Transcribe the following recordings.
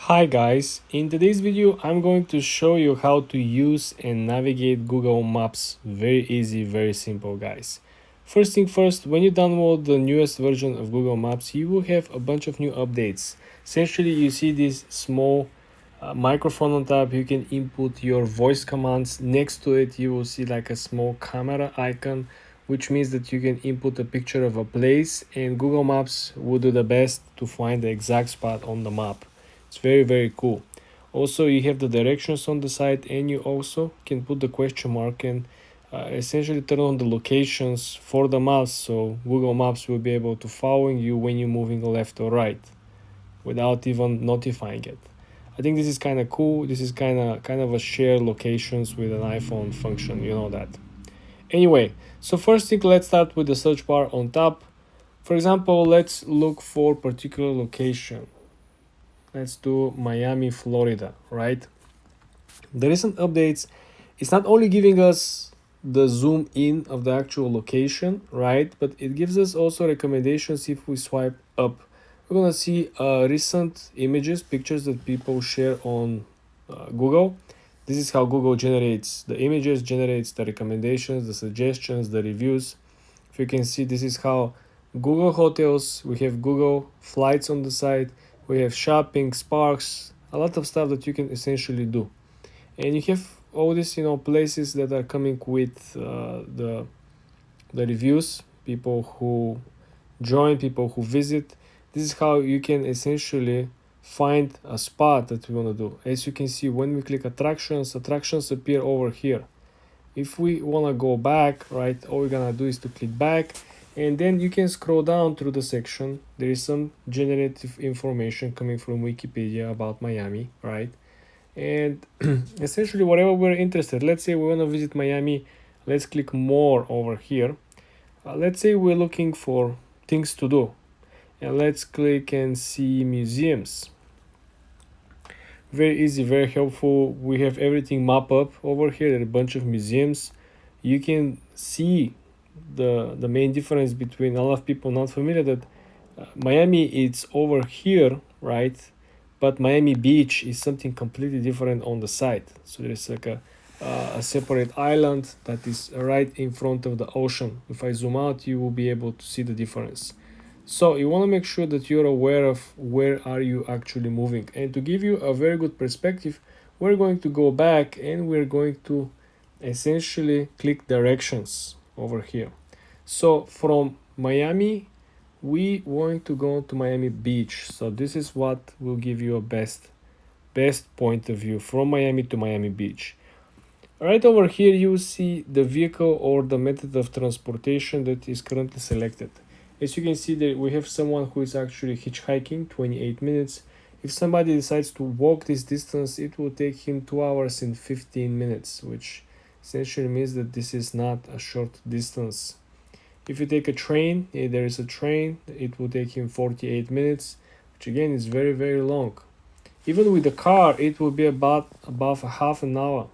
Hi guys, in today's video I'm going to show you how to use and navigate Google Maps. Very easy, very simple guys. First thing first, when you download the newest version of Google Maps, you will have a bunch of new updates. Essentially, you see this small microphone on top. You can input your voice commands. Next to it, you will see like a small camera icon, which means that you can input a picture of a place and Google Maps will do the best to find the exact spot on the map. It's very cool. Also, you have the directions on the side, and you also can put the question mark and essentially turn on the locations for the maps, so Google Maps will be able to following you when you're moving left or right without even notifying it. I think this is kind of cool. This is kind of a share locations with an iPhone function, you know that. Anyway, so first thing, let's start with the search bar on top. For example, let's look for particular location. Let's do Miami, Florida, right? The recent updates, it's not only giving us the zoom in of the actual location, right? But it gives us also recommendations if we swipe up. We're gonna see recent images, pictures that people share on Google. This is how Google generates the images, generates the recommendations, the suggestions, the reviews. If you can see, this is how Google Hotels, we have Google Flights on the side, we have shopping, sparks, a lot of stuff that you can essentially do. And you have all these, places that are coming with the reviews, people who join, people who visit. This is how you can essentially find a spot that we want to do. As you can see, when we click attractions appear over here. If we want to go back, right, all we're gonna do is to click back, and then you can scroll down through the section. There is some generative information coming from Wikipedia about Miami, right? And essentially whatever we're interested, let's say we want to visit Miami, let's click more over here. Let's say we're looking for things to do, and let's click and see museums. Very easy, very helpful. We have everything mapped up over here. There are a bunch of museums. You can see the main difference between a lot of people not familiar that Miami it's over here, right? But Miami Beach is something completely different on the side. So there's like a separate island that is right in front of the ocean. If I zoom out, you will be able to see the difference. So you want to make sure that you're aware of where are you actually moving. And to give you a very good perspective, we're going to go back and we're going to essentially click directions over here. So from Miami, we going to go to Miami Beach. So this is what will give you a best point of view from Miami to Miami Beach. Right over here, you see the vehicle or the method of transportation that is currently selected. As you can see, that we have someone who is actually hitchhiking, 28 minutes. If somebody decides to walk this distance, it will take him 2 hours and 15 minutes, which essentially means that this is not a short distance. If you take a train, there is a train, it will take him 48 minutes, which again is very long. Even with the car, it will be about a half an hour.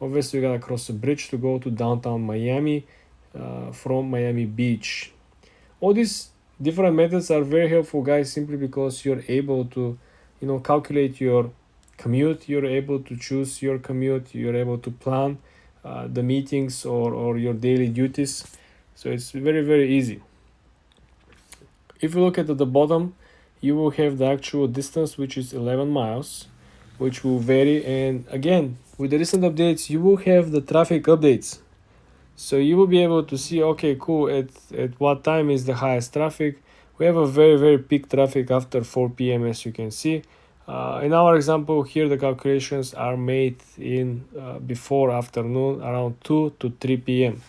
Obviously, we gotta cross a bridge to go to downtown Miami from Miami Beach. All these different methods are very helpful, guys, simply because you're able to, calculate your commute, you're able to choose your commute, you're able to plan the meetings or your daily duties. So it's very easy. If you look at the bottom, you will have the actual distance, which is 11 miles, which will vary. And again, with the recent updates, you will have the traffic updates. So you will be able to see, okay, cool, at what time is the highest traffic. We have a very peak traffic after 4 p.m. as you can see. In our example here, the calculations are made in before afternoon, around 2 to 3 p.m.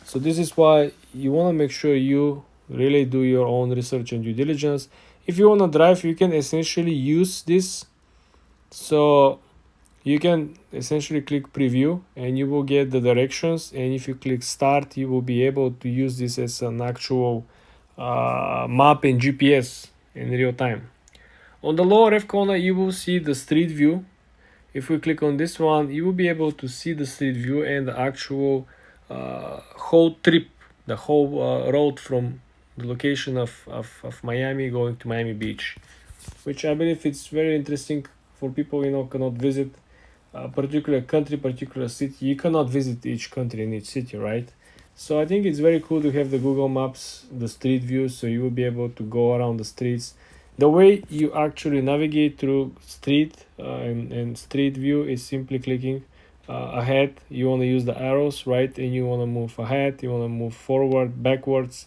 So this is why you want to make sure you really do your own research and due diligence. If you want to drive, you can essentially use this. So you can essentially click preview and you will get the directions, and if you click start, you will be able to use this as an actual map and GPS in real time. On the lower left corner, you will see the street view. If we click on this one, you will be able to see the street view and the actual whole trip, the whole road from the location of Miami going to Miami Beach, which I believe it's very interesting for people, cannot visit a particular country, particular city. You cannot visit each country and each city, right? So I think it's very cool to have the Google Maps, the street view, so you will be able to go around the streets. The way you actually navigate through street and street view is simply clicking ahead. You want to use the arrows, right? And you want to move ahead, you want to move forward, backwards.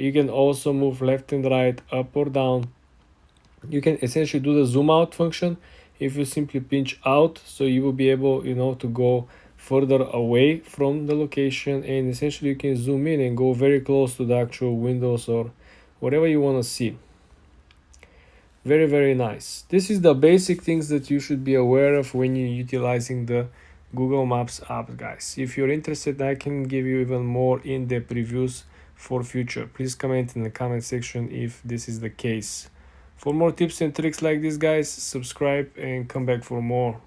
You can also move left and right, up or down. You can essentially do the zoom out function if you simply pinch out, so you will be able to go further away from the location, and essentially you can zoom in and go very close to the actual windows or whatever you want to see. Very, very nice. This is the basic things that you should be aware of when you're utilizing the Google Maps app, guys. If you're interested, I can give you even more in-depth reviews for future. Please comment in the comment section if this is the case. For more tips and tricks like this, guys, subscribe and come back for more.